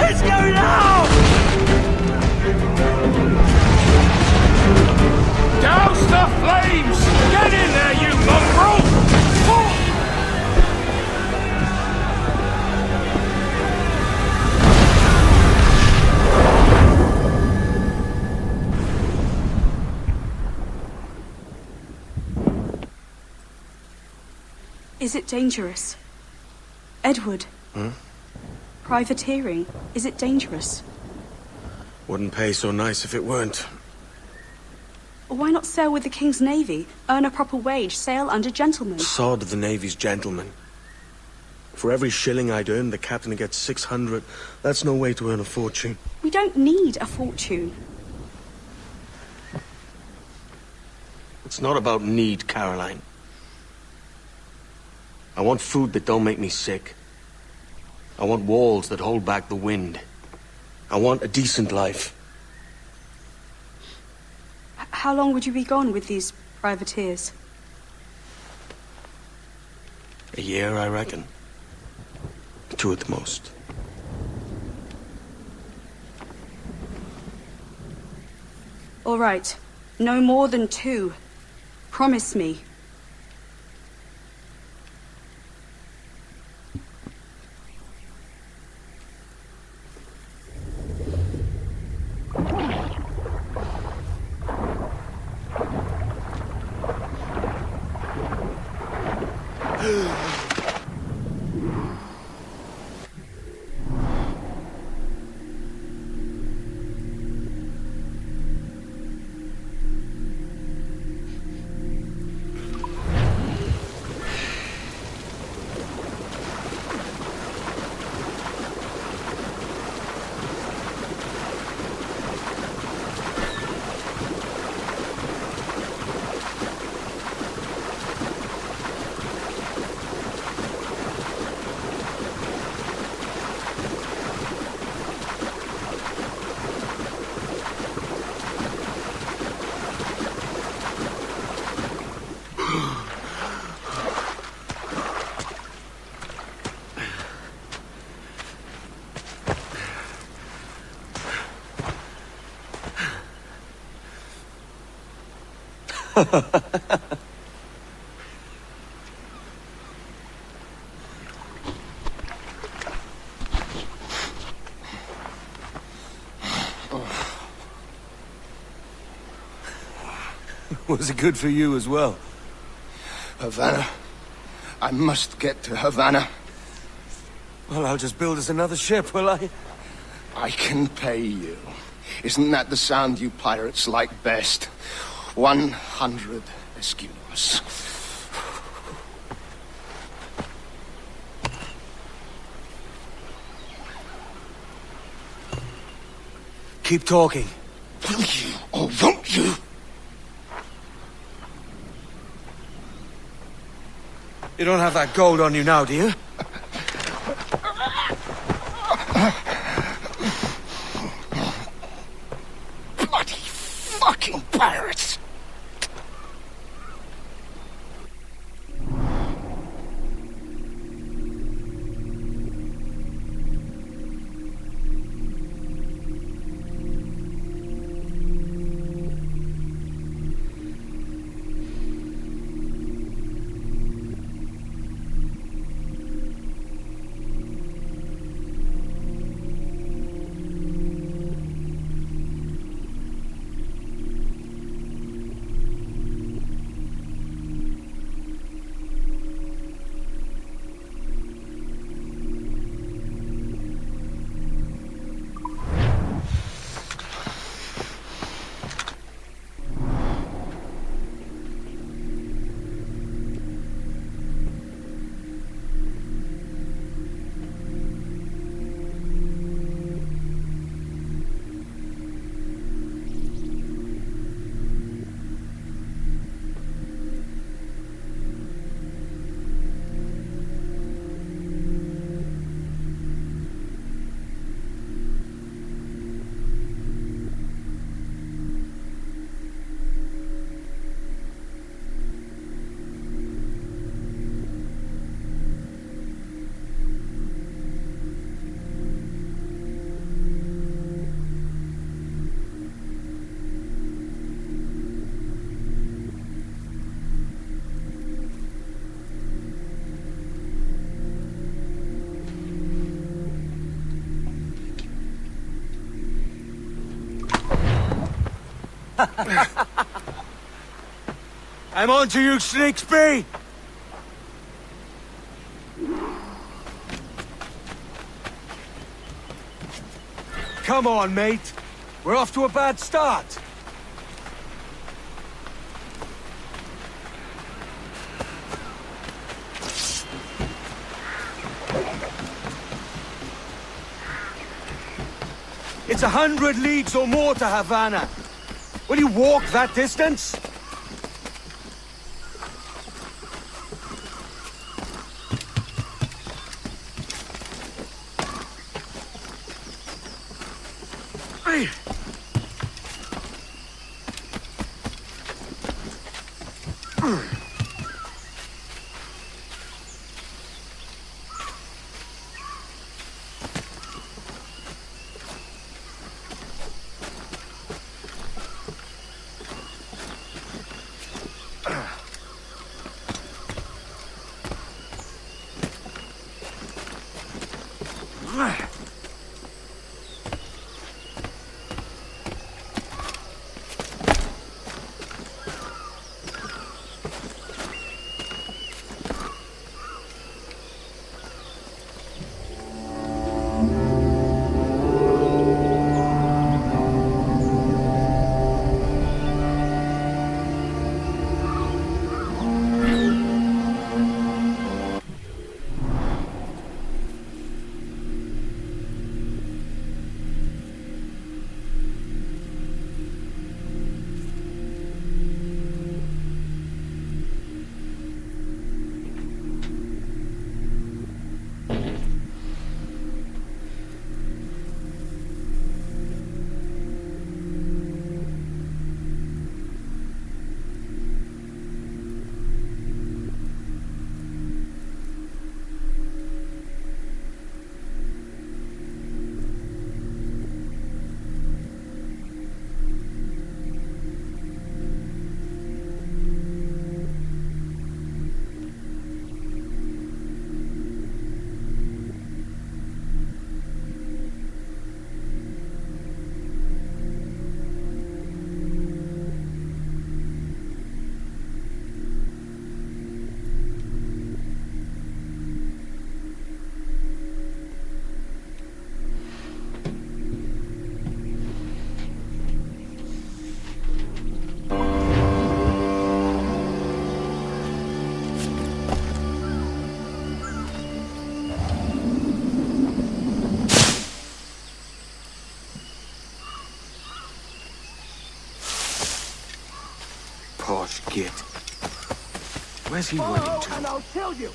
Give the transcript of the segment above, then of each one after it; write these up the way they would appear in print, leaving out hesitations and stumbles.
Let's go now! Douse the flames! Get in there, you mongrel! Is it dangerous? Edward? Privateering, is it dangerous? Wouldn't pay so nice if it weren't. Why not sail with the King's Navy, earn a proper wage, sail under gentlemen? Sod the Navy's gentlemen. For every shilling I'd earn, the captain gets 600. That's no way to earn a fortune. We don't need a fortune. It's not about need, Caroline. I want food that don't make me sick. I want walls that hold back the wind. I want a decent life. How long would you be gone with these privateers? A year, I reckon. 2 at the most. All right. No more than 2. Promise me. Was it good for you as well? Havana. I must get to Havana. Well, I'll just build us another ship, will I? I can pay you. Isn't that the sound you pirates like best? 100 escudos. Keep talking. Will you or won't you? You don't have that gold on you now, do you? Bloody fucking pirates! I'm on to you, Snakesby! Come on, mate. We're off to a bad start. It's 100 leagues or more to Havana. Will you walk that distance? Posh git. Where's he running to? And I'll kill you!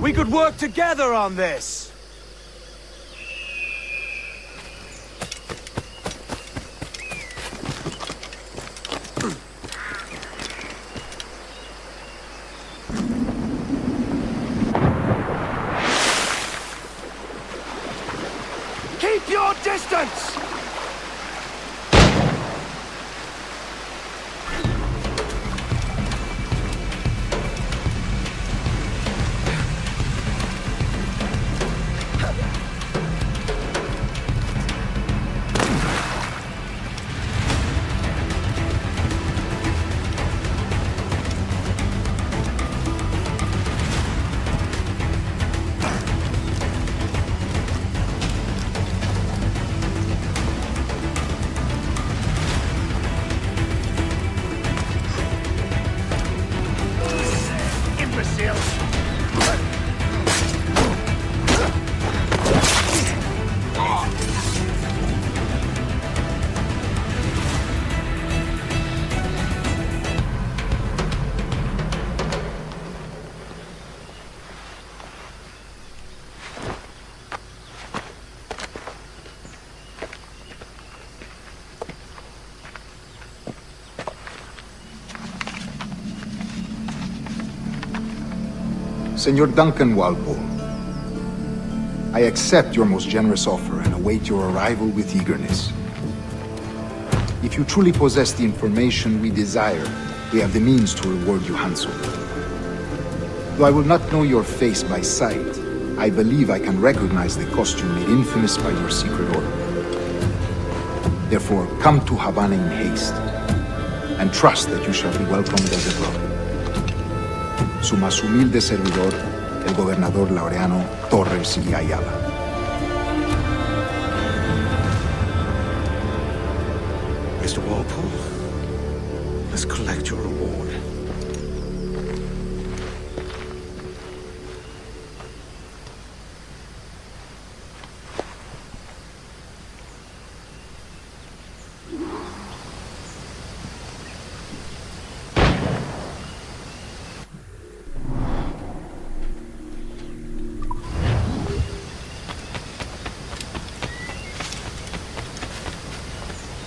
We could work together on this! Keep your distance! Senor Duncan Walpole, I accept your most generous offer and await your arrival with eagerness. If you truly possess the information we desire, we have the means to reward you handsomely. Though I will not know your face by sight, I believe I can recognize the costume made infamous by your secret order. Therefore, come to Havana in haste, and trust that you shall be welcomed as a brother. Su más humilde servidor, el gobernador Laureano Torres y Ayala. Mr. Walpole, let's collect your reward.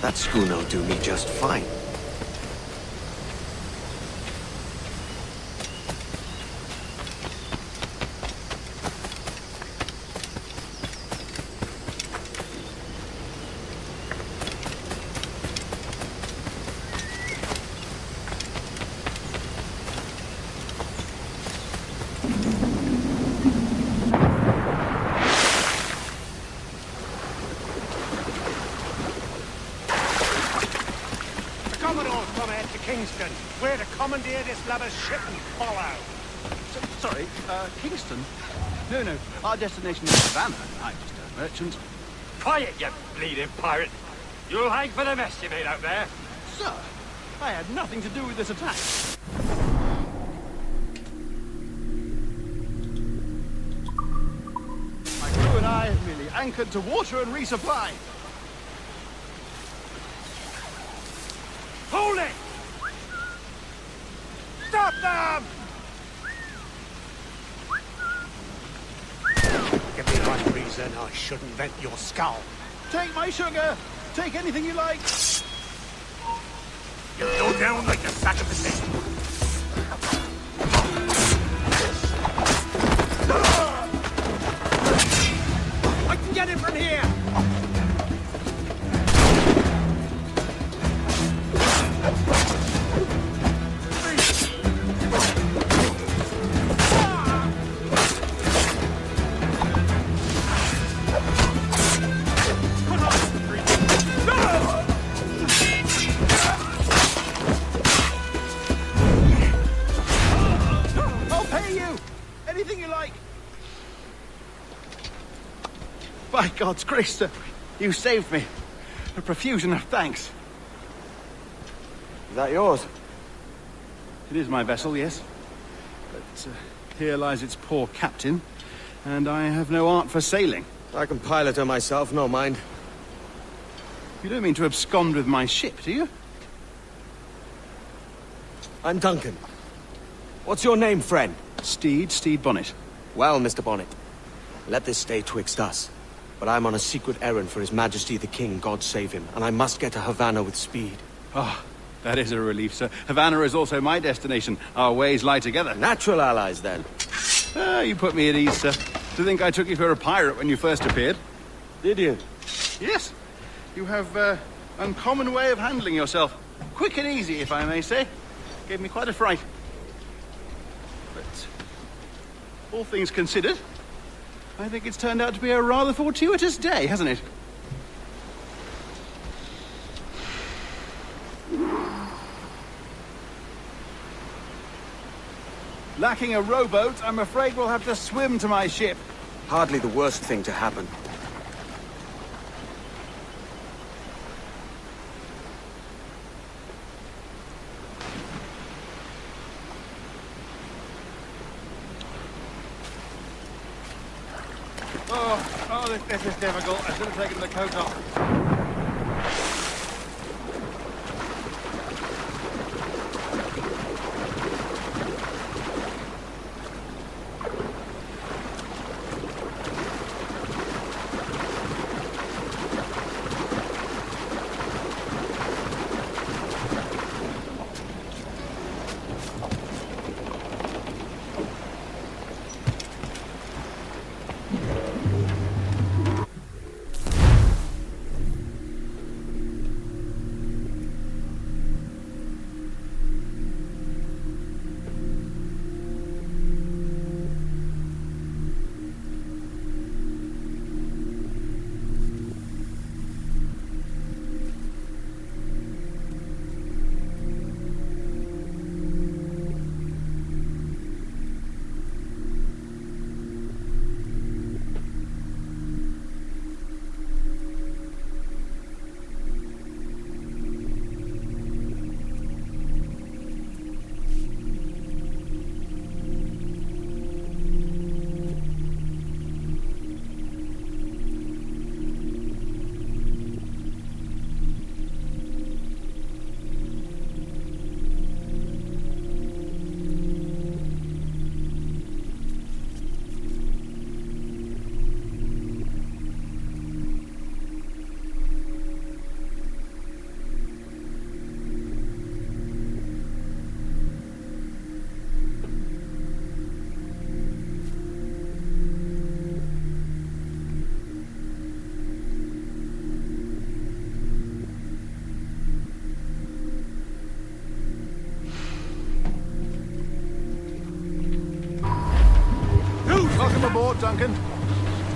That schooner'll do me just fine. Kingston. We're to commandeer this lubber's ship and follow. Sorry, Kingston? No, our destination is Havana. I'm just a merchant. Quiet, you bleeding pirate. You'll hang for the mess you made out there. Sir, I had nothing to do with this attack. My crew and I have merely anchored to water and resupply. Hold it! Stop them! Give me one reason I shouldn't vent your skull. Take my sugar! Take anything you like! You go down like a sack of potatoes. I can get him from here! By God's grace, sir, you saved me. A profusion of thanks. Is that yours? It is my vessel, yes. But here lies its poor captain, and I have no art for sailing. I can pilot her myself, no mind. You don't mean to abscond with my ship, do you? I'm Duncan. What's your name, friend? Steed Bonnet. Well, Mr. Bonnet, let this stay twixt us. But I'm on a secret errand for His Majesty the King, God save him, and I must get to Havana with speed. Ah, that is a relief, sir. Havana is also my destination. Our ways lie together. Natural allies, then. Ah, you put me at ease, sir. To think I took you for a pirate when you first appeared. Did you? Yes. You have uncommon way of handling yourself. Quick and easy, if I may say. Gave me quite a fright. But all things considered, I think it's turned out to be a rather fortuitous day, hasn't it? Lacking a rowboat, I'm afraid we'll have to swim to my ship. Hardly the worst thing to happen. This is difficult. I should have taken the coat off.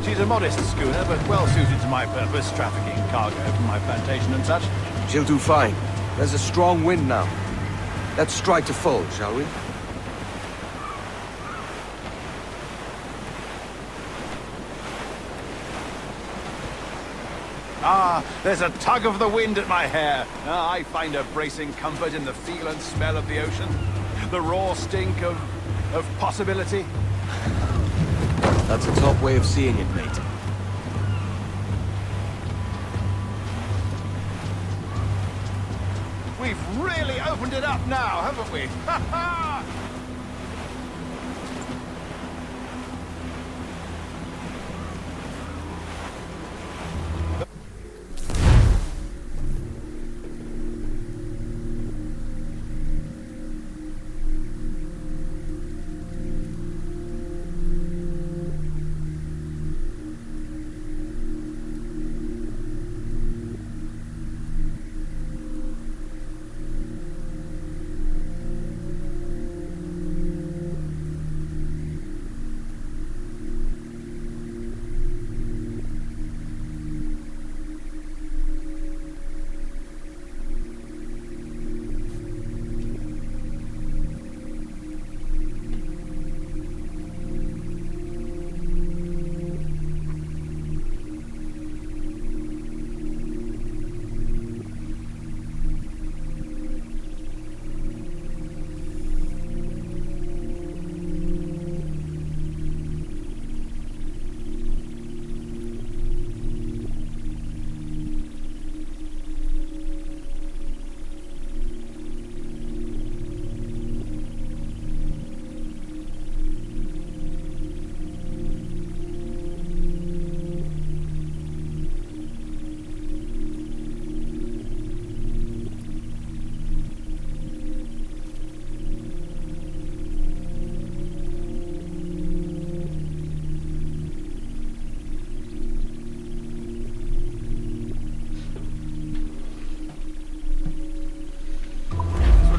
She's a modest schooner, but well suited to my purpose, trafficking cargo from my plantation and such. She'll do fine. There's a strong wind now. Let's strike to full, shall we? Ah, there's a tug of the wind at my hair. Ah, I find a bracing comfort in the feel and smell of the ocean. The raw stink of possibility. That's a top way of seeing it, mate. We've really opened it up now, haven't we? Ha ha!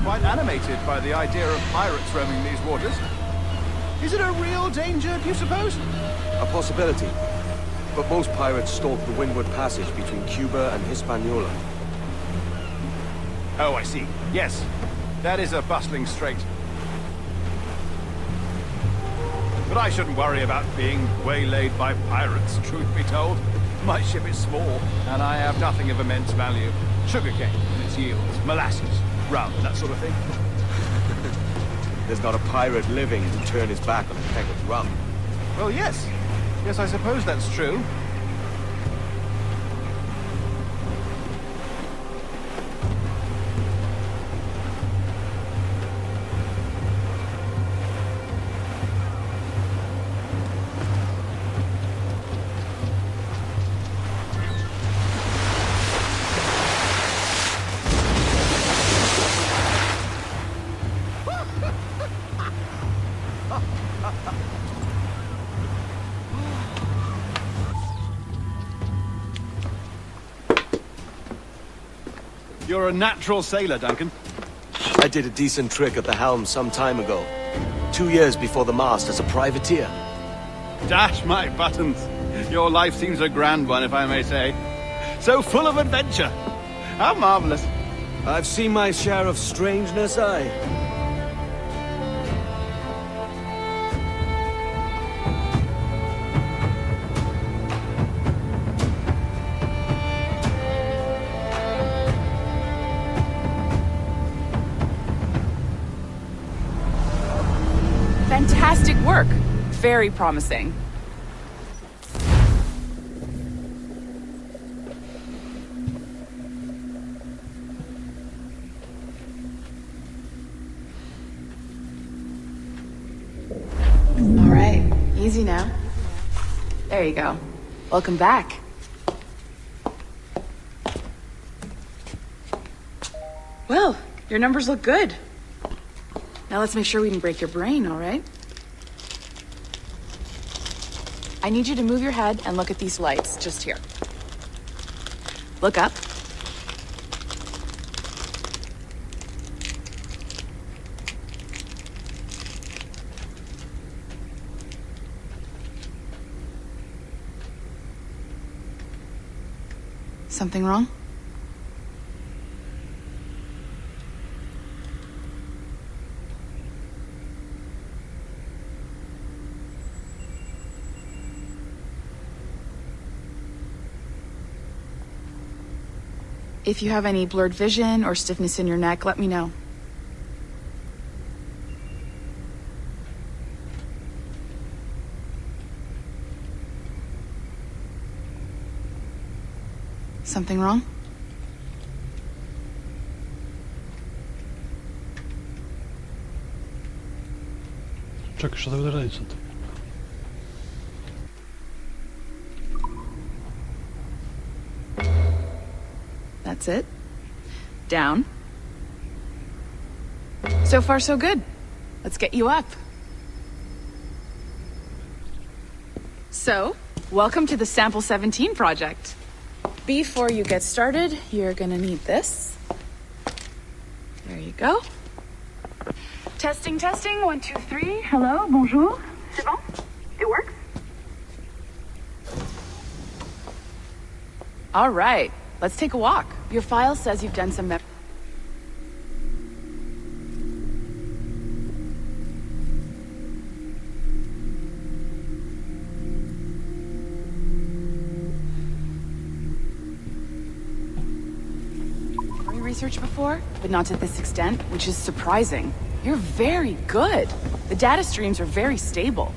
Quite animated by the idea of pirates roaming these waters. Is it a real danger, do you suppose? A possibility. But most pirates stalk the windward passage between Cuba and Hispaniola. Oh, I see. Yes, that is a bustling strait. But I shouldn't worry about being waylaid by pirates, truth be told. My ship is small, and I have nothing of immense value. Sugarcane and its yields, molasses, rum, that sort of thing. There's not a pirate living who'd turn his back on a keg of rum. Well, yes. Yes, I suppose that's true. You're a natural sailor, Duncan. I did a decent trick at the helm some time ago. 2 years before the mast as a privateer. Dash my buttons. Your life seems a grand one, if I may say. So full of adventure. How marvelous. I've seen my share of strangeness, aye. Fantastic work. Very promising. All right, easy now. There you go. Welcome back. Well, your numbers look good. Now let's make sure we didn't break your brain, all right? I need you to move your head and look at these lights just here. Look up. Something wrong? If you have any blurred vision or stiffness in your neck, let me know. Something wrong? Czekaj, що завдається тут? That's it. Down. So far, so good. Let's get you up. So, welcome to the Sample 17 project. Before you get started, you're gonna need this. There you go. Testing, testing, 1, 2, 3. Hello, bonjour. C'est bon? It works? All right, let's take a walk. Your file says you've done some research before, but not to this extent, which is surprising. You're very good. The data streams are very stable.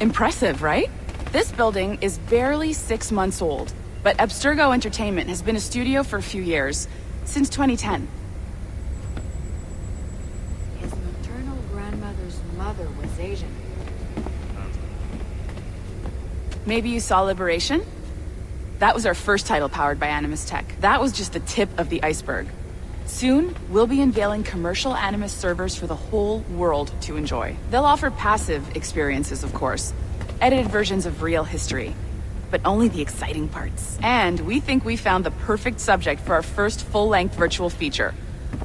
Impressive, right? This building is barely 6 months old, but Abstergo Entertainment has been a studio for a few years, since 2010. His maternal grandmother's mother was Asian. Maybe you saw Liberation? That was our first title powered by Animus Tech. That was just the tip of the iceberg. Soon, we'll be unveiling commercial Animus servers for the whole world to enjoy. They'll offer passive experiences, of course, edited versions of real history, but only the exciting parts. And we think we found the perfect subject for our first full-length virtual feature,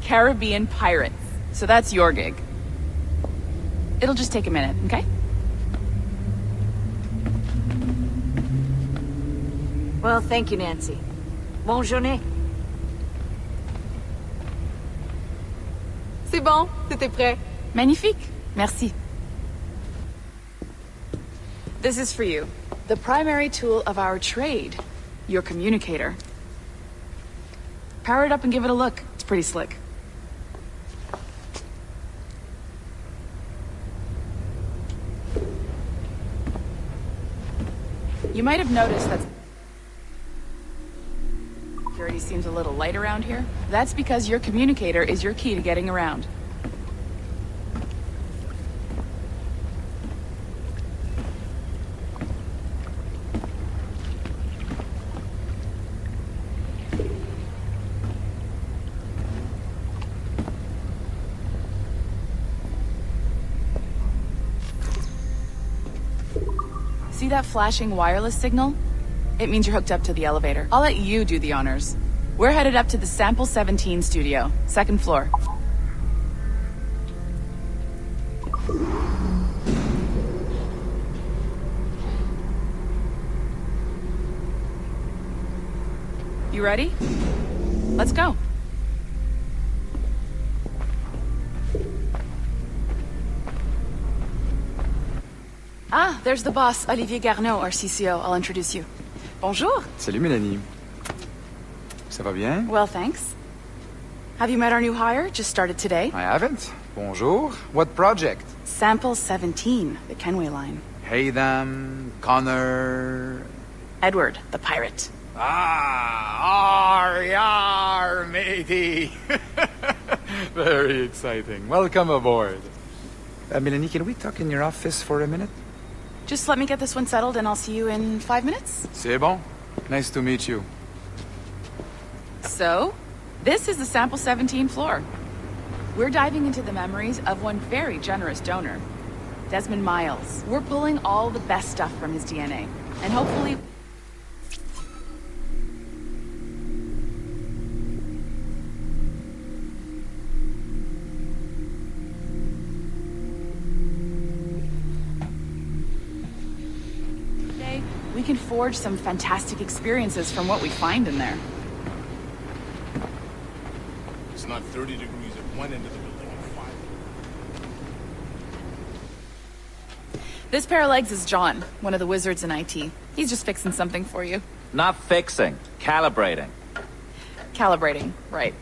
Caribbean Pirates. So that's your gig. It'll just take a minute, okay? Well, thank you, Nancy. Bonne journée. C'est bon, c'était prêt. Magnifique. Merci. This is for you. The primary tool of our trade. Your communicator. Power it up and give it a look. It's pretty slick. You might have noticed that security seems a little light around here. That's because your communicator is your key to getting around. See that flashing wireless signal? It means you're hooked up to the elevator. I'll let you do the honors. We're headed up to the Sample 17 studio, 2nd floor. You ready? Let's go. Ah, there's the boss, Olivier Garneau, our CCO. I'll introduce you. Bonjour. Salut Mélanie. Ça va bien? Well, thanks. Have you met our new hire? Just started today. I haven't. Bonjour. What project? Sample 17, the Kenway line. Haydam, Connor... Edward, the pirate. Ah, yar, matey. Very exciting. Welcome aboard. Mélanie, can we talk in your office for a minute? Just let me get this one settled and I'll see you in 5 minutes. C'est bon. Nice to meet you. So, this is the Sample 17 floor. We're diving into the memories of one very generous donor, Desmond Miles. We're pulling all the best stuff from his DNA, and hopefully... can forge some fantastic experiences from what we find in there. It's not 30 degrees at one end of the building and 5. This pair of legs is John, one of the wizards in IT. He's just fixing something for you. Not fixing, calibrating. Calibrating, right.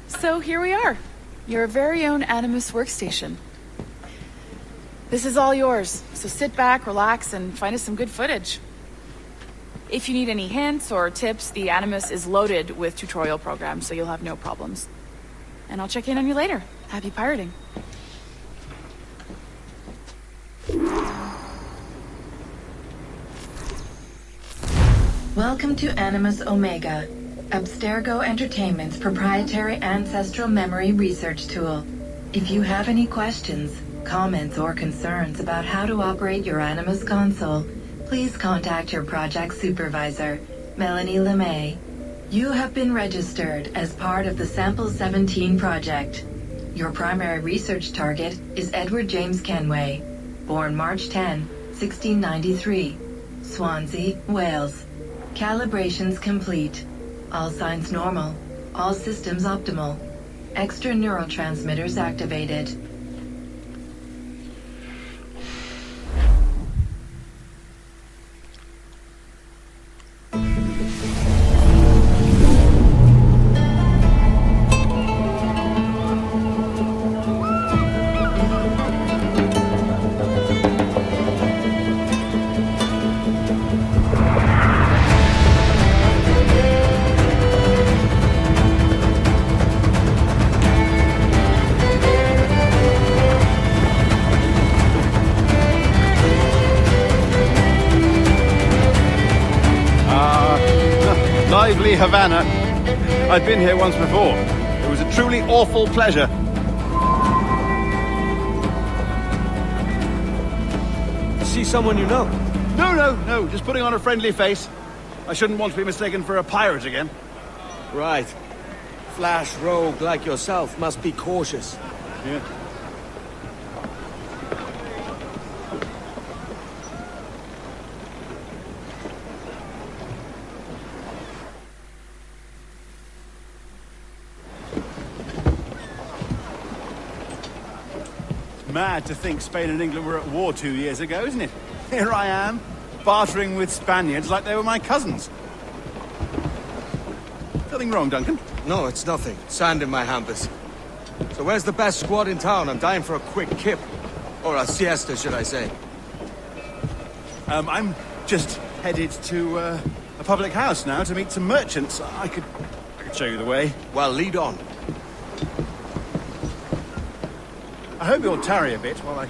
So here we are. Your very own Animus workstation. This is all yours, so sit back, relax, and find us some good footage. If you need any hints or tips, the Animus is loaded with tutorial programs, so you'll have no problems. And I'll check in on you later. Happy pirating. Welcome to Animus Omega, Abstergo Entertainment's proprietary ancestral memory research tool. If you have any questions, comments, or concerns about how to operate your Animus console, please contact your project supervisor, Melanie LeMay. You have been registered as part of the Sample 17 project. Your primary research target is Edward James Kenway, born March 10, 1693, Swansea, Wales. Calibrations complete. All signs normal. All systems optimal. Extra neurotransmitters activated. Lively Havana. I'd been here once before. It was a truly awful pleasure. See someone you know? No, just putting on a friendly face. I shouldn't want to be mistaken for a pirate again. Right. Flash rogue like yourself must be cautious. Yeah. Mad to think Spain and England were at war 2 years ago, isn't it? Here I am, bartering with Spaniards like they were my cousins. Nothing wrong, Duncan? No, it's nothing. Sand in my hampers. So where's the best squad in town? I'm dying for a quick kip. Or a siesta, should I say. I'm just headed to a public house now to meet some merchants. I could show you the way. Well, lead on. I hope you'll tarry a bit while I...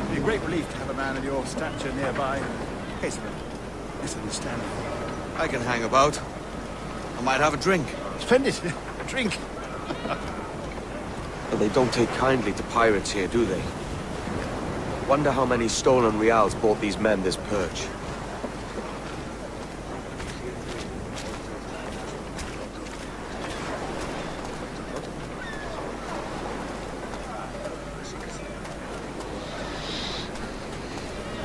It'd be a great relief to have a man of your stature nearby in case of a misunderstanding. I can hang about. I might have a drink. Splendid. A drink. But they don't take kindly to pirates here, do they? Wonder how many stolen reals bought these men this perch.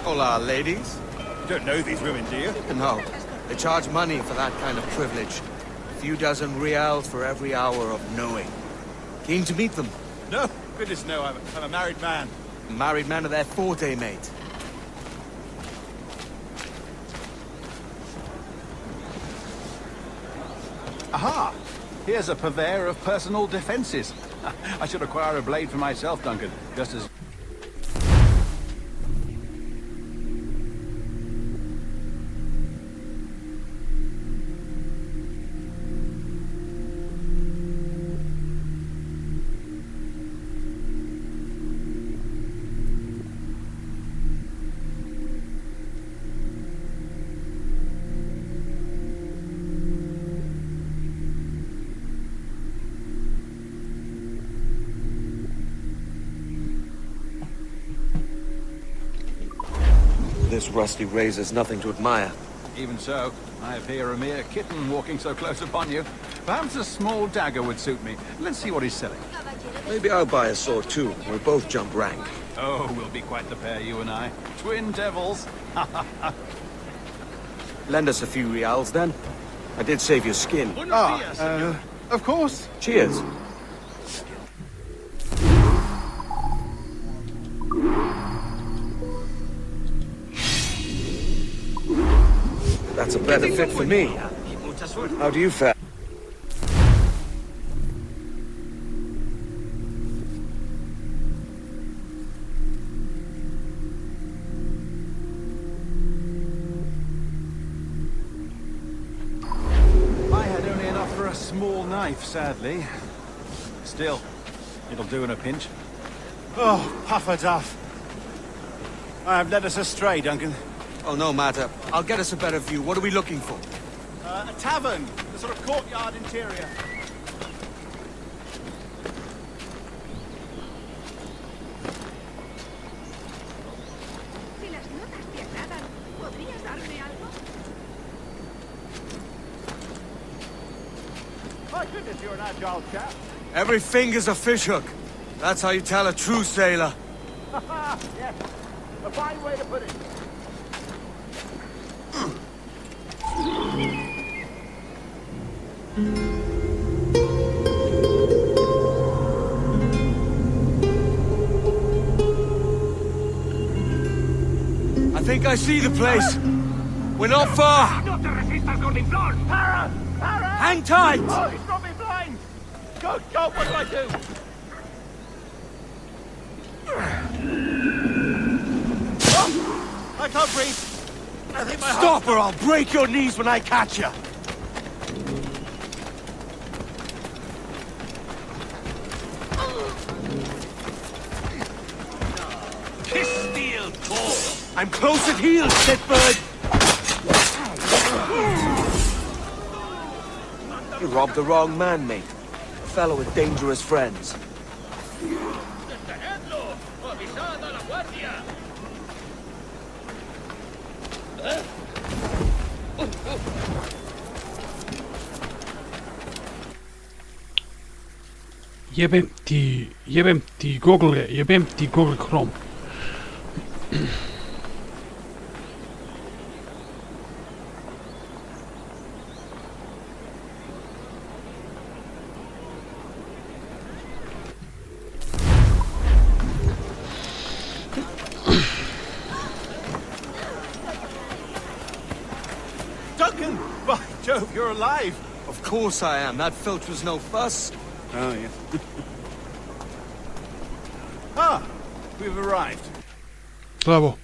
Hola, ladies. You don't know these women, do you? No. They charge money for that kind of privilege. A few dozen reals for every hour of knowing. Keen to meet them? No, goodness no, I'm a married man. Married men are their forte, mate. Aha! Here's a purveyor of personal defenses. I should acquire a blade for myself, Duncan, just as... This rusty razor's nothing to admire. Even so, I appear a mere kitten walking so close upon you. Perhaps a small dagger would suit me. Let's see what he's selling. Maybe I'll buy a sword too. We'll both jump rank. Oh, we'll be quite the pair, you and I. Twin devils. Lend us a few reals, then. I did save your skin. Of course. Cheers. That's a better fit for me. How do you fare? I had only enough for a small knife, sadly. Still, it'll do in a pinch. Oh, puffer duff. I have led us astray, Duncan. Oh, no matter. I'll get us a better view. What are we looking for? A tavern, a sort of courtyard interior. My goodness, you're an agile chap. Every finger's a fishhook. That's how you tell a true sailor. Yes, a fine way to put it. I think I see the place. We're not far. Hang tight! Oh, he's got me blind! Good God, what do I do? Oh, I can't breathe. I think my Stop or I'll break your knees when I catch you. Kiss steel toe. I'm close at heel, shitbird. You robbed the wrong man, mate. A fellow with dangerous friends. Jebem ti Google Chrome. Duncan! By Jove, you're alive! Of course I am. That filch was no fuss. Oh, yes. Ah! We've arrived. Bravo.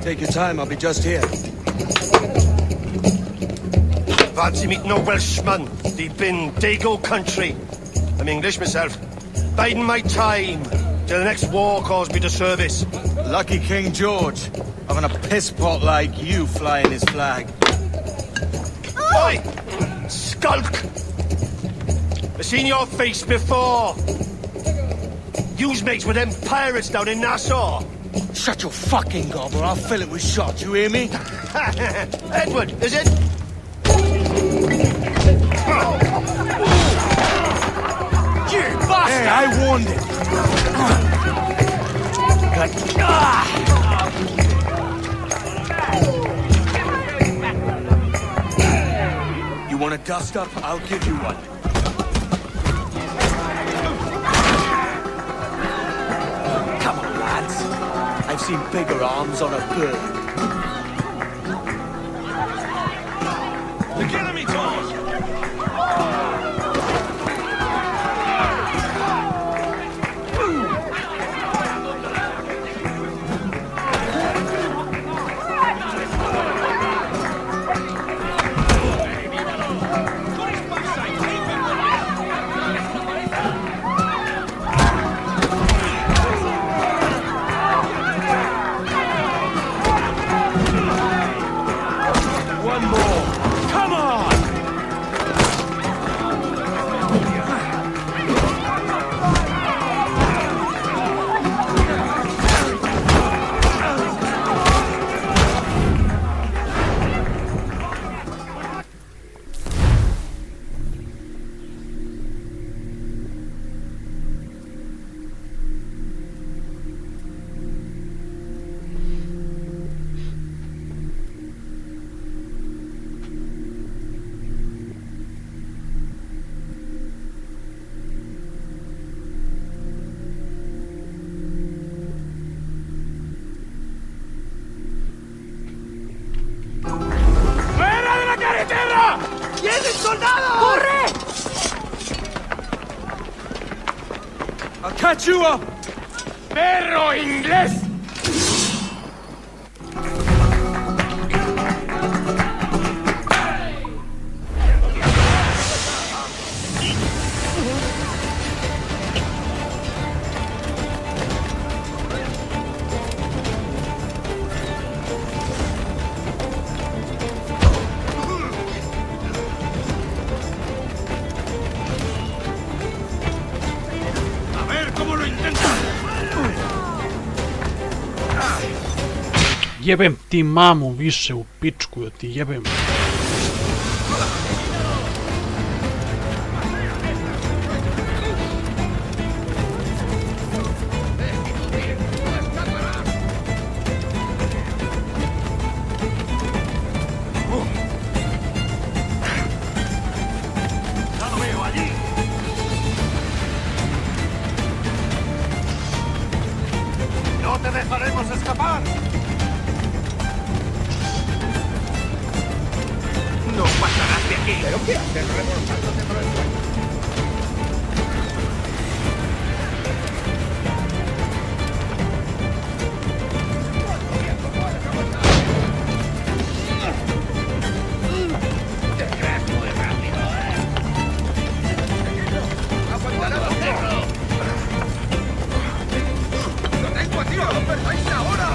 Take your time, I'll be just here. Fancy meeting no Welshman, deep in Dago country. I'm English myself. Biding my time till the next war calls me to service. Lucky King George, having a piss pot like you flying his flag. Oi! Skulk! I've seen your face before. You's mates with them pirates down in Nassau. Shut your fucking gob or I'll fill it with shot, you hear me? Edward, is it? You bastard! Hey, I warned him. You want a dust up? I'll give you one. Come on, lads. I've seen bigger arms on a bird. They're killing me, George! catch you up! ¡Perro inglés! Jebem ti mamu više u pičku da ti jebem. ¡No te dejaremos escapar! ¡No pasarás de aquí! ¿Pero qué haces revolcándote por el suelo? ¡Te crees muy rápido, ¡Aguantará los perros! ¡Lo tengo, tío! ¡No perdáis ahora!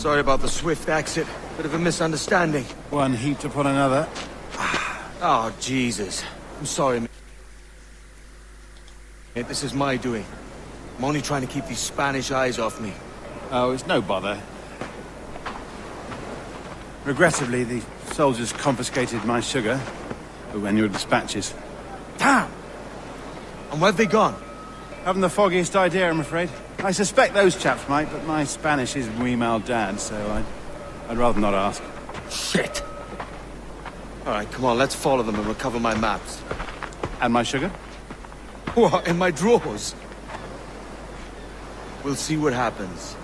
Sorry about the swift exit. Bit of a misunderstanding. One heaped upon another. Oh, Jesus. I'm sorry, mate. This is my doing. I'm only trying to keep these Spanish eyes off me. Oh, it's no bother. Regrettably, the soldiers confiscated my sugar when your dispatches. Damn! And where have they gone? Haven't the foggiest idea, I'm afraid. I suspect those chaps might, but my Spanish is wee mal dad, so I'd rather not ask. Shit! Alright, come on, let's follow them and recover my maps. And my sugar? What, in my drawers? We'll see what happens.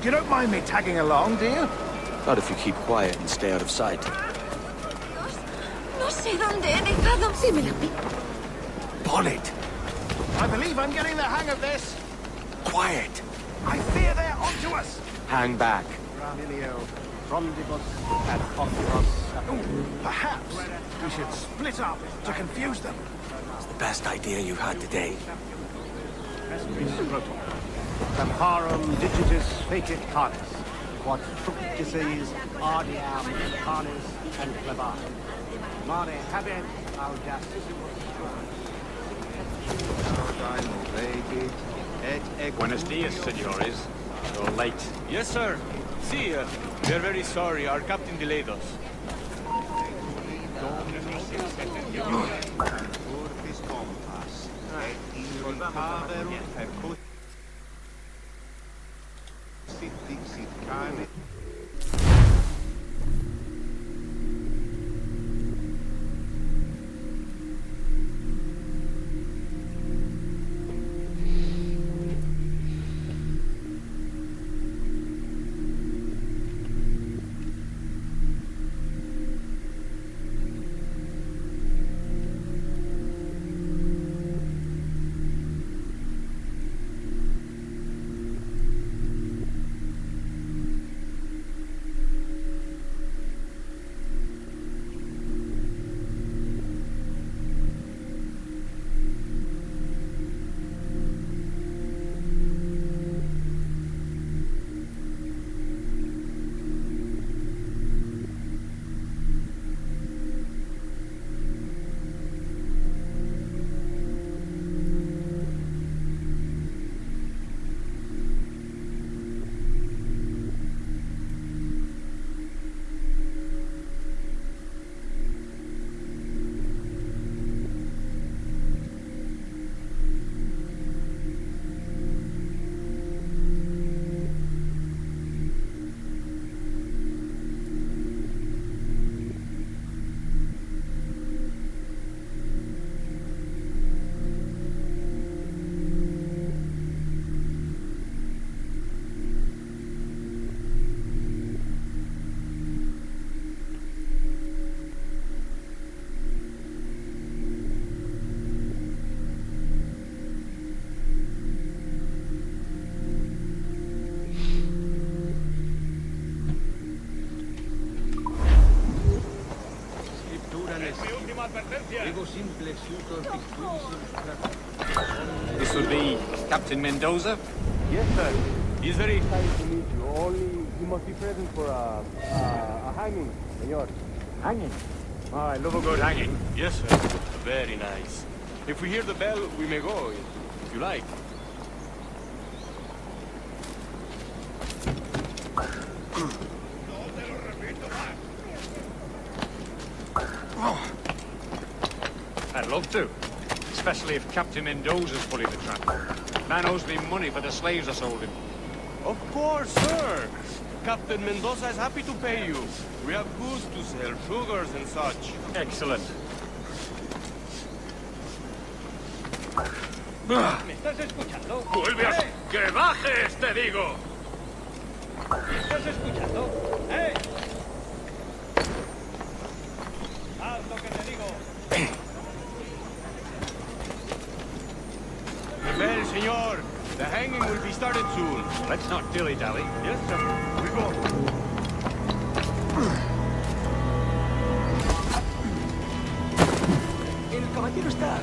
You don't mind me tagging along, do you? Not if you keep quiet and stay out of sight. No sé dónde he dejado. Sí, me la pi. Bonnet! I believe I'm getting the hang of this. Quiet! I fear they're onto us. Hang back. Perhaps we should split up to confuse them. It's the best idea you've had today. Temporum digitis fecit canis, quod fructices ardiam canis and clevar. Mare habet audacissimus. Buenos dias, senores. You're late. Yes, sir. See, we are very sorry. Our captain delayed us. This would be Captain Mendoza? Yes, sir. He's very Excited to meet you. Only you must be present for a hanging, senor. hanging. Oh, I love a good hanging. Yes, sir. Very nice. If we hear the bell, we may go, if you like. I'd love to. Especially if Captain Mendoza's pulling the trap. Man owes me money for the slaves I sold him. Of course, sir. Captain Mendoza is happy to pay you. We have goods to sell, sugars and such. Excellent. ¿Me estás escuchando? ¡Vuelve a... ¡Que bajes, te digo! ¿Me estás escuchando? ¡Eh! Haz lo que te digo. Well, senor, the hanging will be started soon. Let's not dilly-dally. Yes, sir. We go. El caballero está...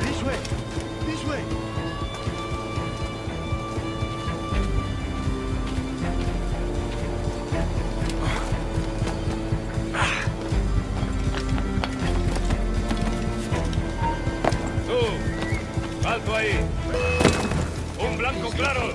This way. This way. Tú, alto ahí. Un blanco claro.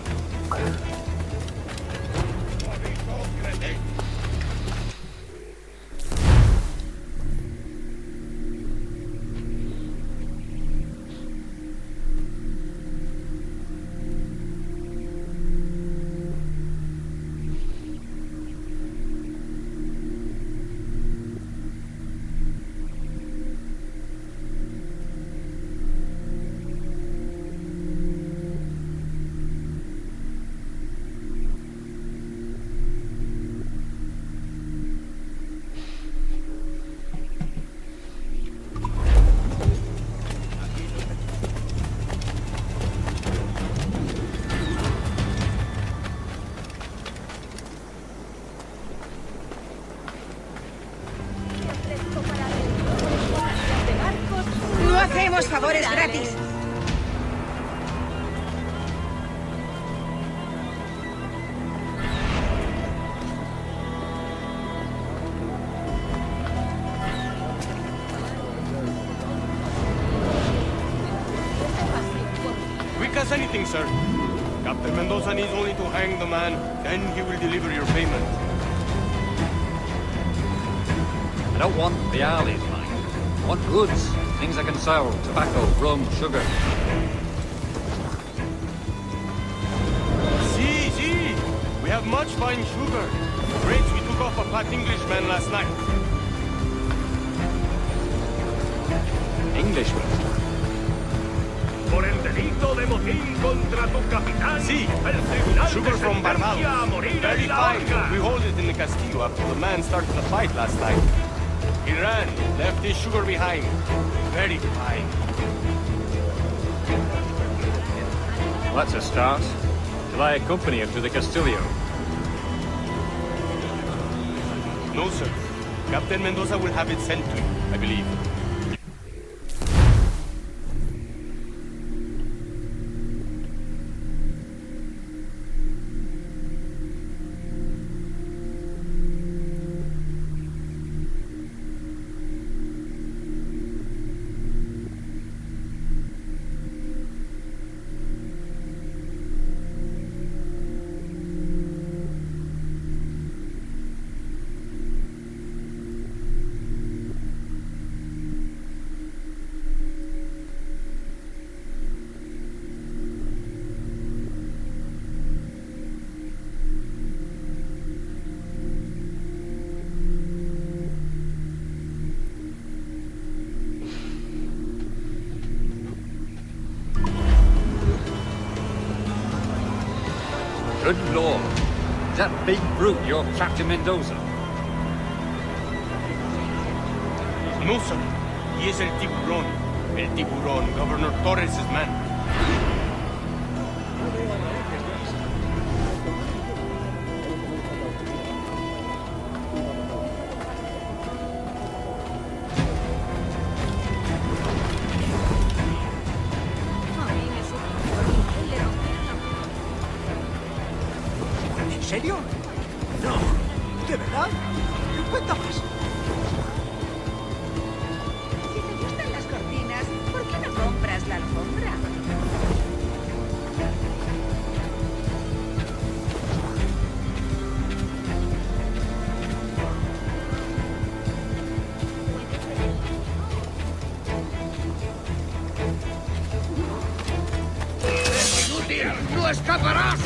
No hacemos favores gratis. Quick as anything, sir. Captain Mendoza needs only to hang the man, then he will deliver your payment. I don't want the alleys, mind. I want goods. Things I can sell. Tobacco, rum, sugar. See. We have much fine sugar. Grapes we took off a fat Englishman last night. Englishman? Por el delito de motín contra tu capitán. Sí. El tribunal Sugar te from sentencia a Barbados. morir Very en la fine. horca. We hold it in the castillo after the man started the fight last night. He ran, left his sugar behind. Very fine. Well, that's a start. Shall I accompany him to the Castillo? No, sir. Captain Mendoza will have it sent to you, I believe. Good Lord. Is that big brute your Captain Mendoza? No, sir. He is el tiburón. El tiburón, Governor Torres' man. ¿En serio? No. ¿De verdad? Cuenta más. Si te gustan las cortinas, ¿por qué no compras la alfombra? escaparás!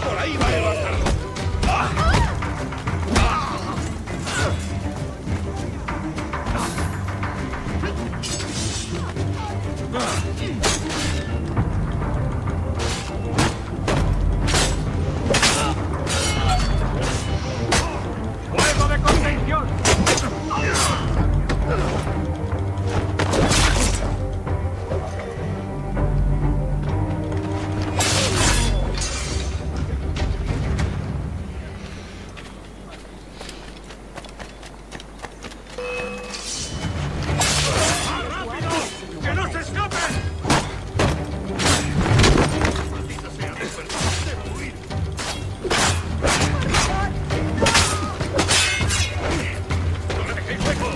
Por ahí, vale, bastardo. ¡Fuego de contención! ¡Que no se escapen! ¡Maldita sea, despertad! ¡Debo huir! ¡No le dejéis hueco!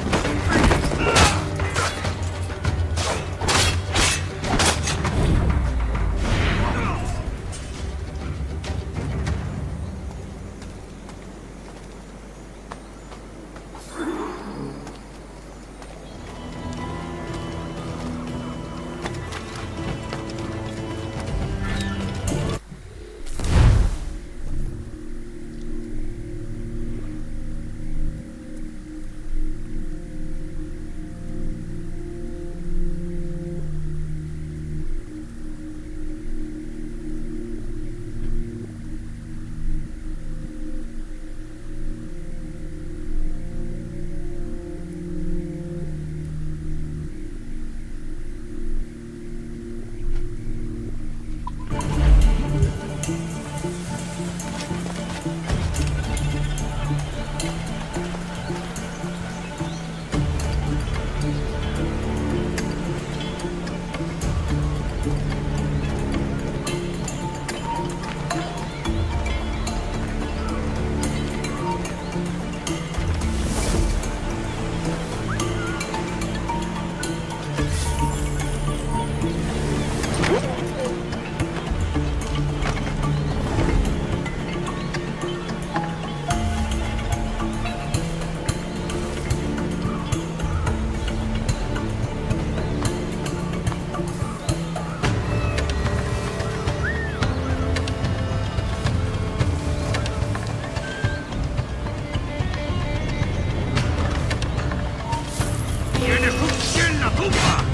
¡Tienes un pie en la tumba!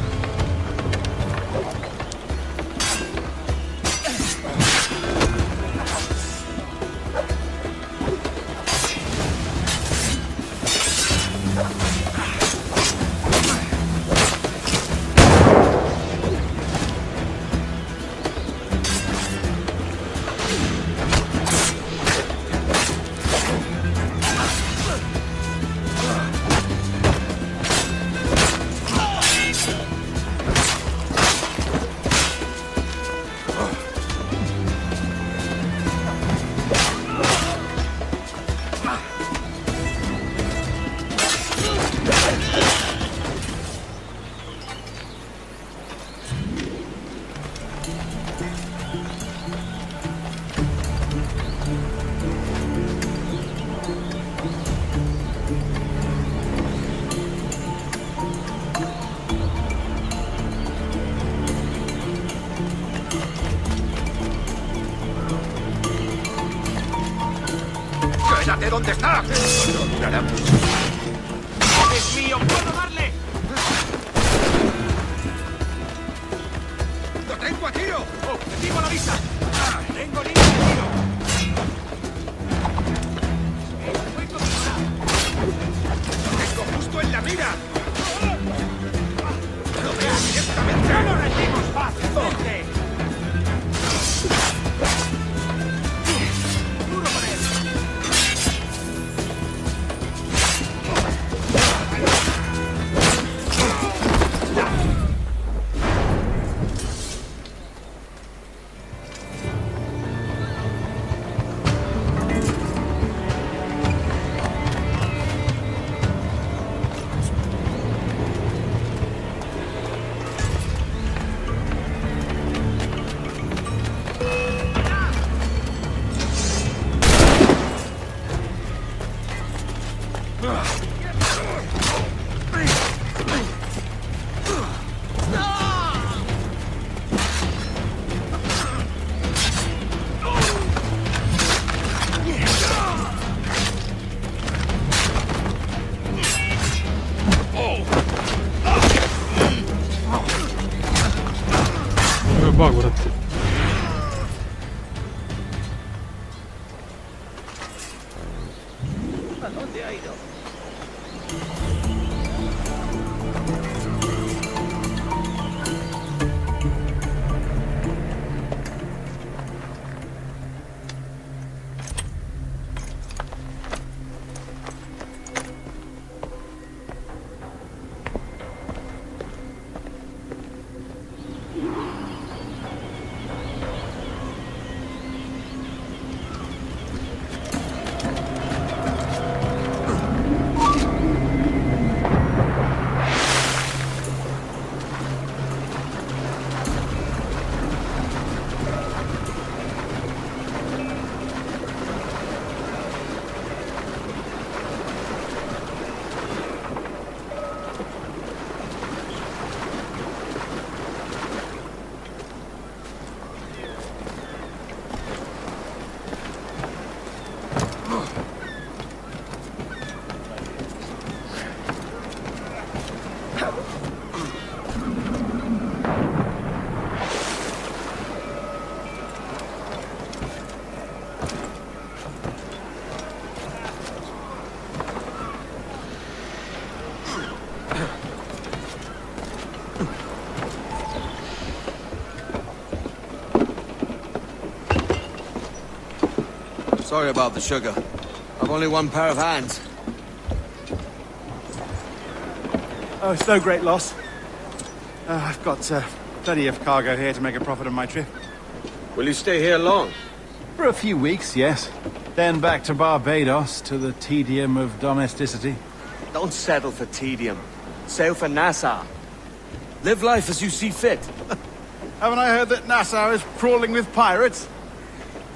¡Quédate donde está! ¡No durará mucho! ¡Es mío! ¡Puedo darle! ¡Lo tengo a tiro! ¡Objetivo a la vista! ¡Tengo línea de tiro! ¡Lo tengo justo en la mira! ¡Lo veo directamente! ¡No lo rendimos fácilmente! ¡Duro con él! Jeba, kurat. ¿A dónde ha ido? Sorry about the sugar. I've only one pair of hands. Oh, it's no great loss. I've got plenty of cargo here to make a profit on my trip. Will you stay here long? For a few weeks, yes. Then back to Barbados, to the tedium of domesticity. Don't settle for tedium. Sail for Nassau. Live life as you see fit. Haven't I heard that Nassau is crawling with pirates?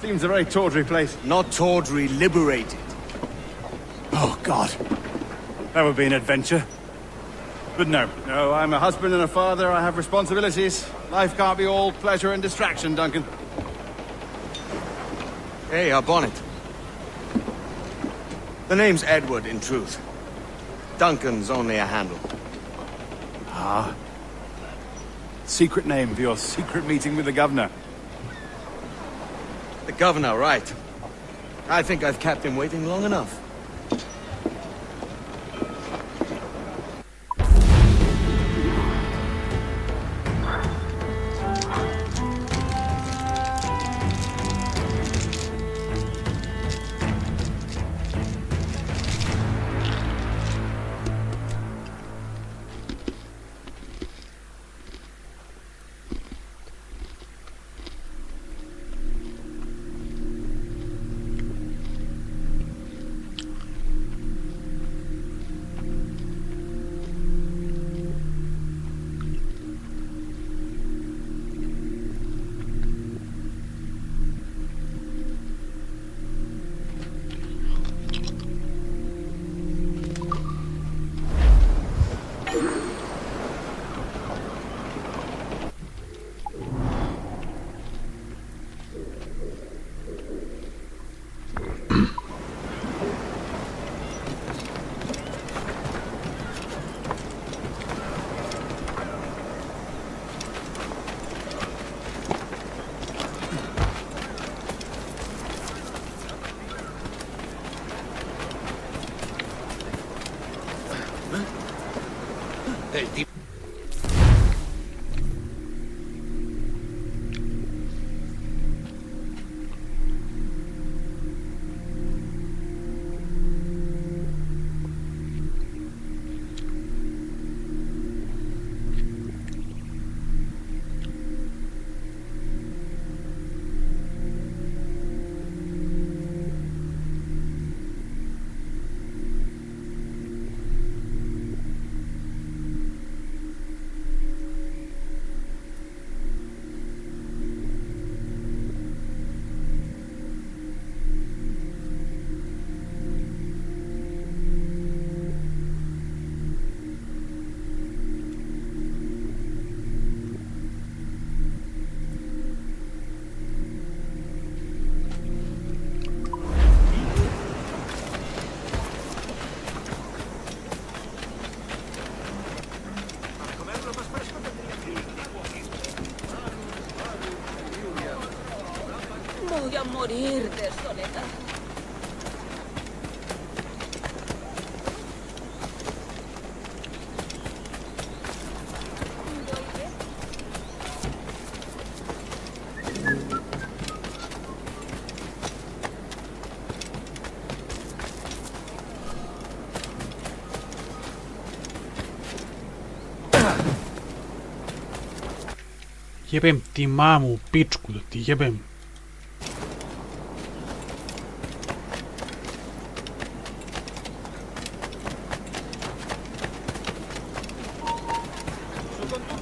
Seems a very tawdry place. Not tawdry, liberated. Oh, God. That would be an adventure. But no, I'm a husband and a father. I have responsibilities. Life can't be all pleasure and distraction, Duncan. Hey, our bonnet. The name's Edward, in truth. Duncan's only a handle. Ah. Secret name for your secret meeting with the governor. The governor, right. I think I've kept him waiting long enough. morir de soledad. Jebem ti mamu u pičku da ti jebem.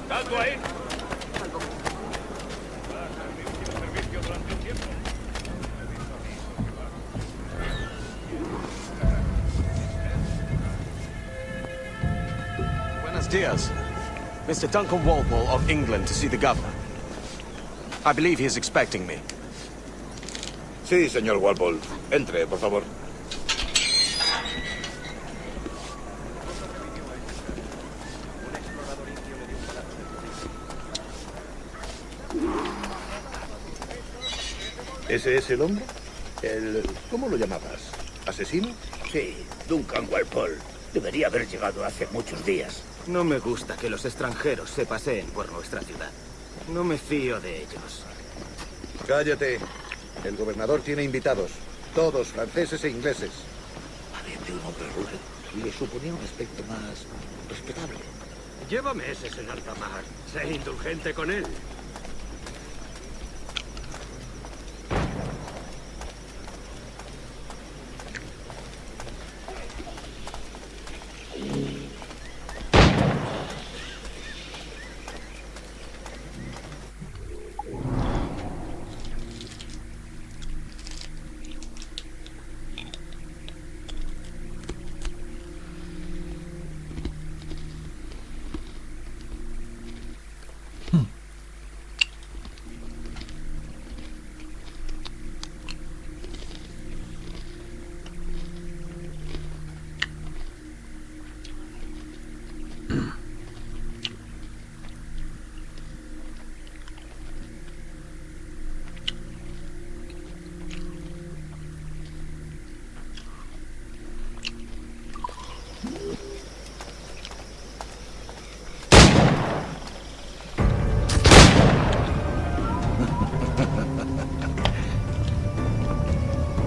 Alto ahí. Buenos dias. Mr. Duncan Walpole of England to see the governor. I believe he is expecting me. Sí, señor Walpole. Entre, por favor. ¿Ese es el hombre? ¿Cómo lo llamabas? ¿Asesino? Sí, Duncan Walpole. Debería haber llegado hace muchos días. No me gusta que los extranjeros se paseen por nuestra ciudad. No me fío de ellos. Cállate. El gobernador tiene invitados. Todos franceses e ingleses. Parecía un hombre rudo. Le suponía un aspecto más respetable. Lleva meses en alta mar. Sé indulgente con él.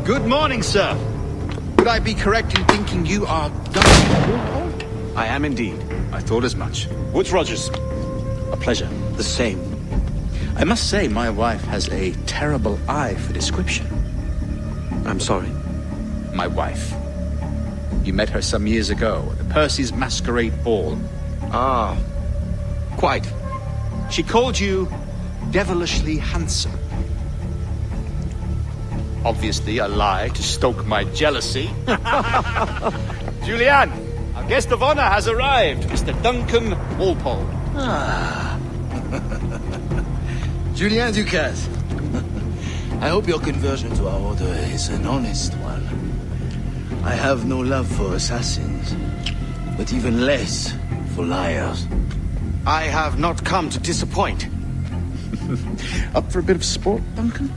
Good morning, sir. Would I be correct in thinking you are Duncan? I am indeed. I thought as much. Woods Rogers. A pleasure. The same. I must say my wife has a terrible eye for description. I'm sorry. My wife. You met her some years ago at the Percy's Masquerade Ball. Ah, quite. She called you devilishly handsome. Obviously a lie to stoke my jealousy. Julianne, our guest of honor has arrived, Mr. Duncan Walpole. Ah. Julien Ducasse. I hope your conversion to our order is an honest one. I have no love for assassins, but even less for liars. I have not come to disappoint. Up for a bit of sport, Duncan?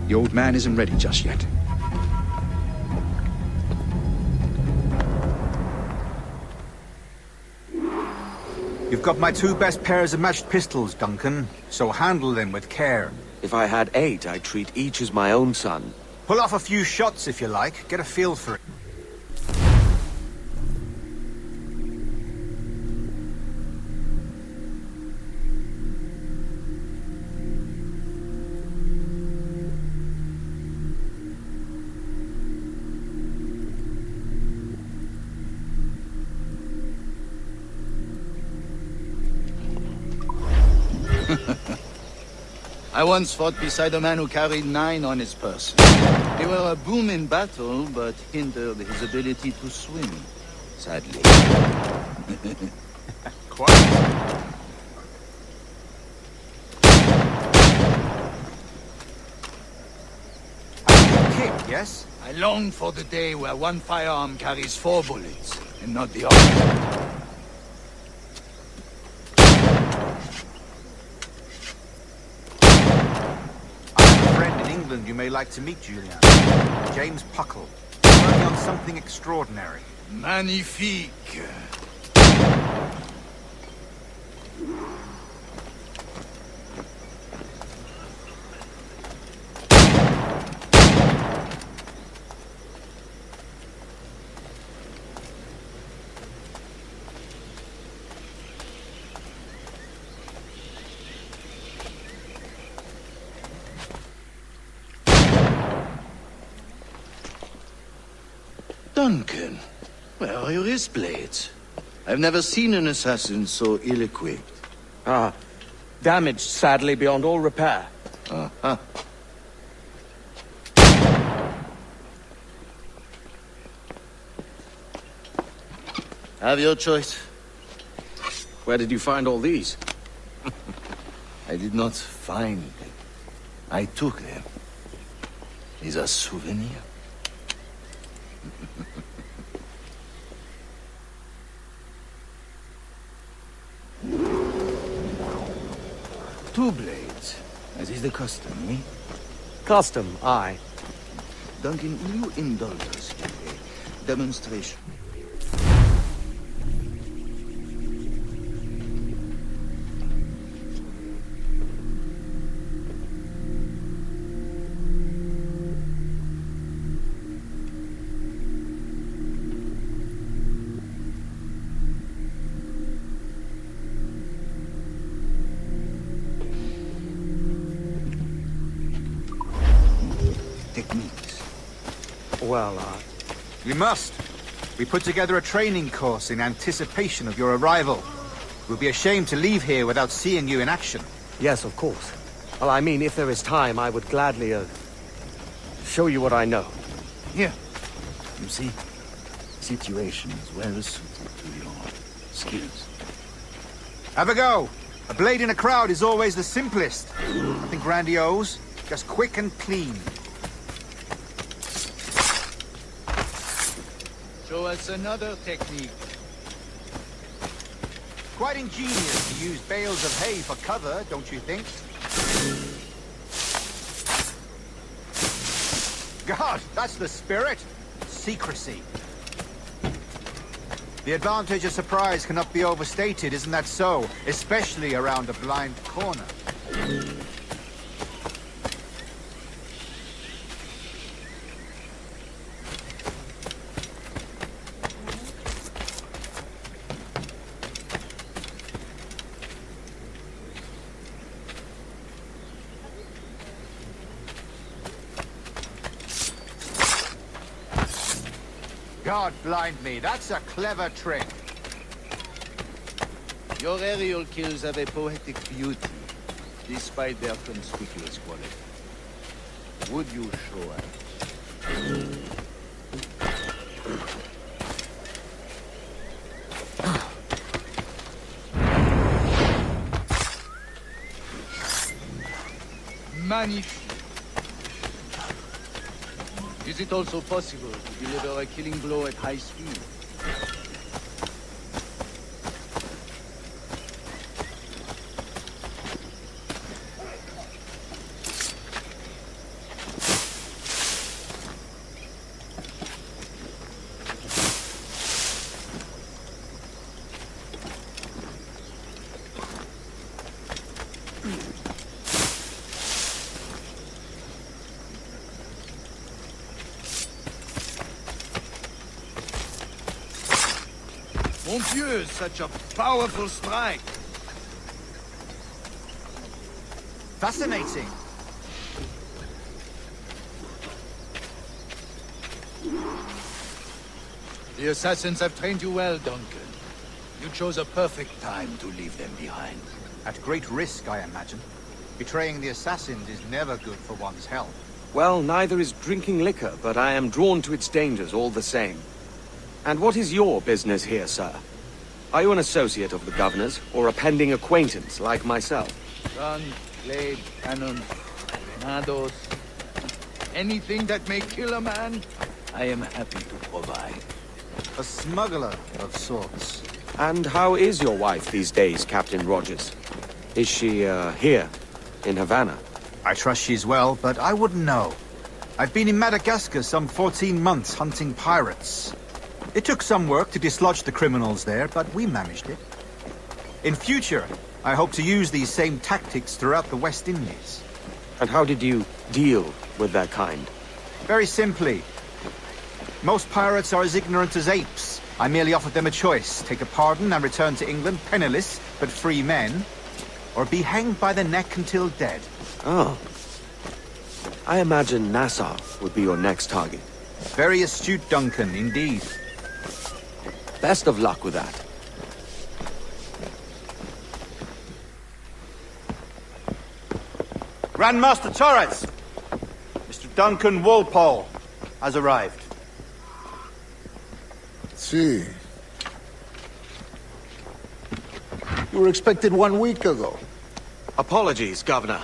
The old man isn't ready just yet. You've got my two best pairs of matched pistols, Duncan, so handle them with care. If I had 8, I'd treat each as my own son. Pull off a few shots if you like. Get a feel for it. I once fought beside a man who carried 9 on his person. They were a boom in battle, but hindered his ability to swim, sadly. Quite. Kick, yes? I long for the day where one firearm carries 4 bullets, and not the opposite. husband you may like to meet, Julian. James Puckle. Working on something extraordinary. Magnifique. Duncan, where are your wrist blades? I've never seen an assassin so ill-equipped. Ah, damaged sadly beyond all repair. Uh-huh. Have your choice. Where did you find all these? I did not find them. I took them. These are souvenirs. Two blades, as is the custom, eh? Custom, aye. Duncan, will you indulge us in a demonstration? Well, You must. We put together a training course in anticipation of your arrival. We'll be ashamed to leave here without seeing you in action. yes, of course. Well, I mean, if there is time, I would gladly, show you what I know. Here. You see, situation is well suited to your skills. Have a go. A blade in a crowd is always the simplest. Nothing grandiose, just quick and clean. Show us another technique. Quite ingenious to use bales of hay for cover, don't you think? God, that's the spirit. Secrecy. The advantage of surprise cannot be overstated, isn't that so? Especially around a blind corner. God blind me, that's a clever trick. Your aerial kills have a poetic beauty, despite their conspicuous quality. Would you show us? Magnifique. Is it also possible to deliver a killing blow at high speed? Mon Dieu, such a powerful strike! Fascinating. The assassins have trained you well, Duncan. You chose a perfect time to leave them behind. At great risk, I imagine. Betraying the assassins is never good for one's health. Well, neither is drinking liquor, but I am drawn to its dangers all the same. And what is your business here, sir? Are you an associate of the governor's, or a pending acquaintance like myself? Gun, blade, cannon, grenados, anything that may kill a man, I am happy to provide. A smuggler of sorts. And how is your wife these days, Captain Rogers? Is she, here, in Havana? I trust she's well, but I wouldn't know. I've been in Madagascar some 14 months hunting pirates. It took some work to dislodge the criminals there, but we managed it. In future, I hope to use these same tactics throughout the West Indies. And how did you deal with that kind? Very simply. Most pirates are as ignorant as apes. I merely offered them a choice. Take a pardon and return to England penniless, but free men, or be hanged by the neck until dead. Oh. I imagine Nassau would be your next target. Very astute, Duncan, indeed. Best of luck with that. Grandmaster Torres! Mr. Duncan Walpole has arrived. See. You were expected 1 week ago. Apologies, Governor.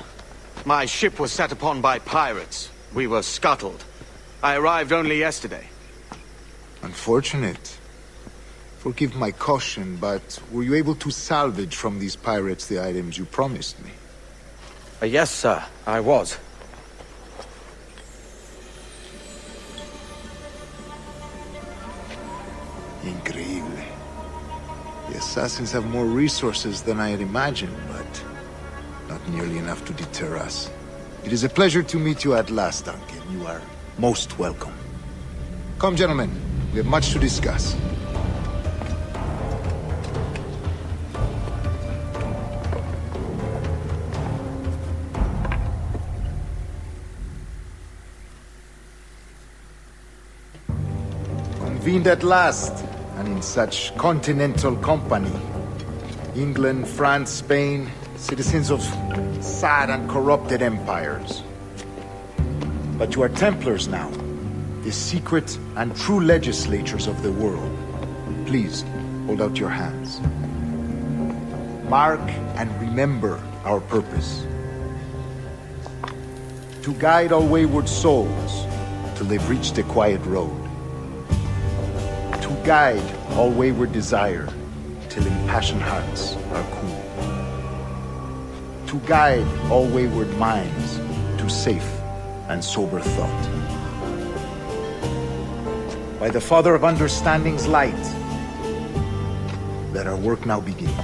My ship was set upon by pirates. We were scuttled. I arrived only yesterday. Unfortunate. Forgive my caution, but were you able to salvage from these pirates the items you promised me? Yes, sir, I was. Increíble. The assassins have more resources than I had imagined, but not nearly enough to deter us. It is a pleasure to meet you at last, Duncan. You are most welcome. Come, gentlemen. We have much to discuss. Convened at last, and in such continental company. England, France, Spain, citizens of sad and corrupted empires. But you are Templars now, the secret and true legislators of the world. Please, hold out your hands. Mark and remember our purpose. To guide all wayward souls till they've reached a quiet road. To guide all wayward desire till impassioned hearts are cool. To guide all wayward minds to safe and sober thought. By the Father of Understanding's light, let our work now begin.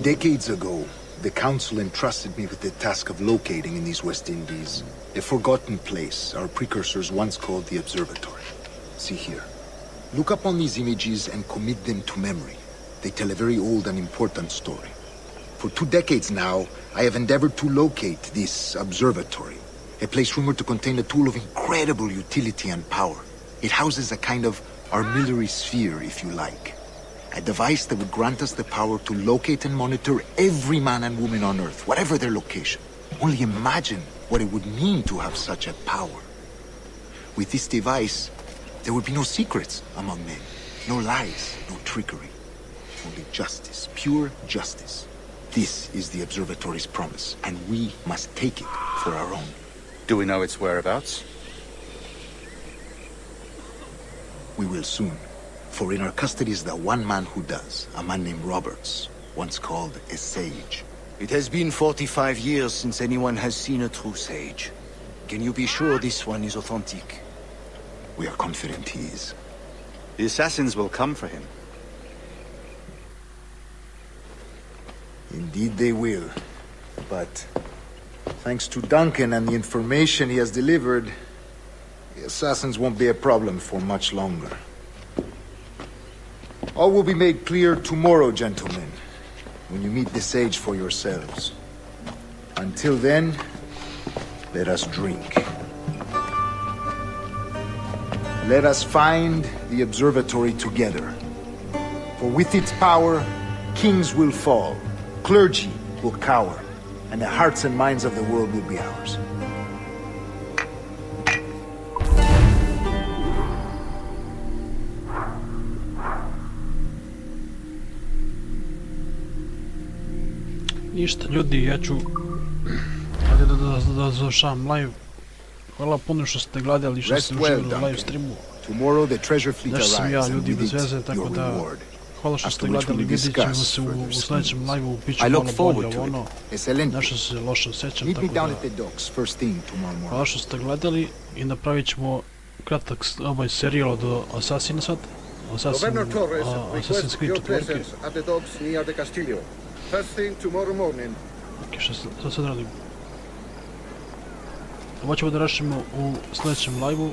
Decades ago, the Council entrusted me with the task of locating in these West Indies a forgotten place our precursors once called the Observatory. See here. Look upon these images and commit them to memory. They tell a very old and important story. For 2 decades now, I have endeavored to locate this observatory, a place rumored to contain a tool of incredible utility and power. It houses a kind of armillary sphere, if you like. A device that would grant us the power to locate and monitor every man and woman on Earth, whatever their location. Only imagine what it would mean to have such a power. With this device, there would be no secrets among men, no lies, no trickery. Only justice, pure justice. This is the observatory's promise, and we must take it for our own. Do we know its whereabouts? We will soon. For in our custody is the one man who does, a man named Roberts, once called a sage. It has been 45 years since anyone has seen a true sage. Can you be sure this one is authentic? We are confident he is. The assassins will come for him. Indeed they will. But thanks to Duncan and the information he has delivered, the assassins won't be a problem for much longer. All will be made clear tomorrow, gentlemen, when you meet the sage for yourselves. Until then, let us drink. Let us find the observatory together. For with its power, kings will fall, clergy will cower, and the hearts and minds of the world will be ours. Ništa ljudi, ja ću da završavam live. Hvala puno što ste gledali, što ste uživali u live streamu. Tomorrow the treasure fleet Nešto sam ja arrives and ljudi with bez it veze, tako your da reward. hvala što ste After which gledali, we'll vidjet ćemo discuss se u further sljedećem schemes. live-u, bit će I look malo forward bolje to it. ono, Excelente. nešto se loše sećam, Meet me tako down da at the docks first thing tomorrow morning. hvala što ste gledali i napravit ćemo kratak serijal od Assassin's Governor Torres Assassin's requests Creed your 4. presence at the docks near the Castillo. First thing tomorrow morning. Ok, što sad radim? Ovo ćemo da rešimo u sljedećem live-u.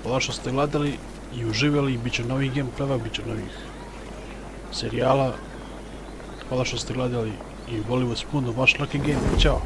Hvala što ste gledali i uživjeli, bit će novih gameplaya, bit će novih serijala. Hvala što ste gledali i volim vas puno, vaš Lucky Game, ćao!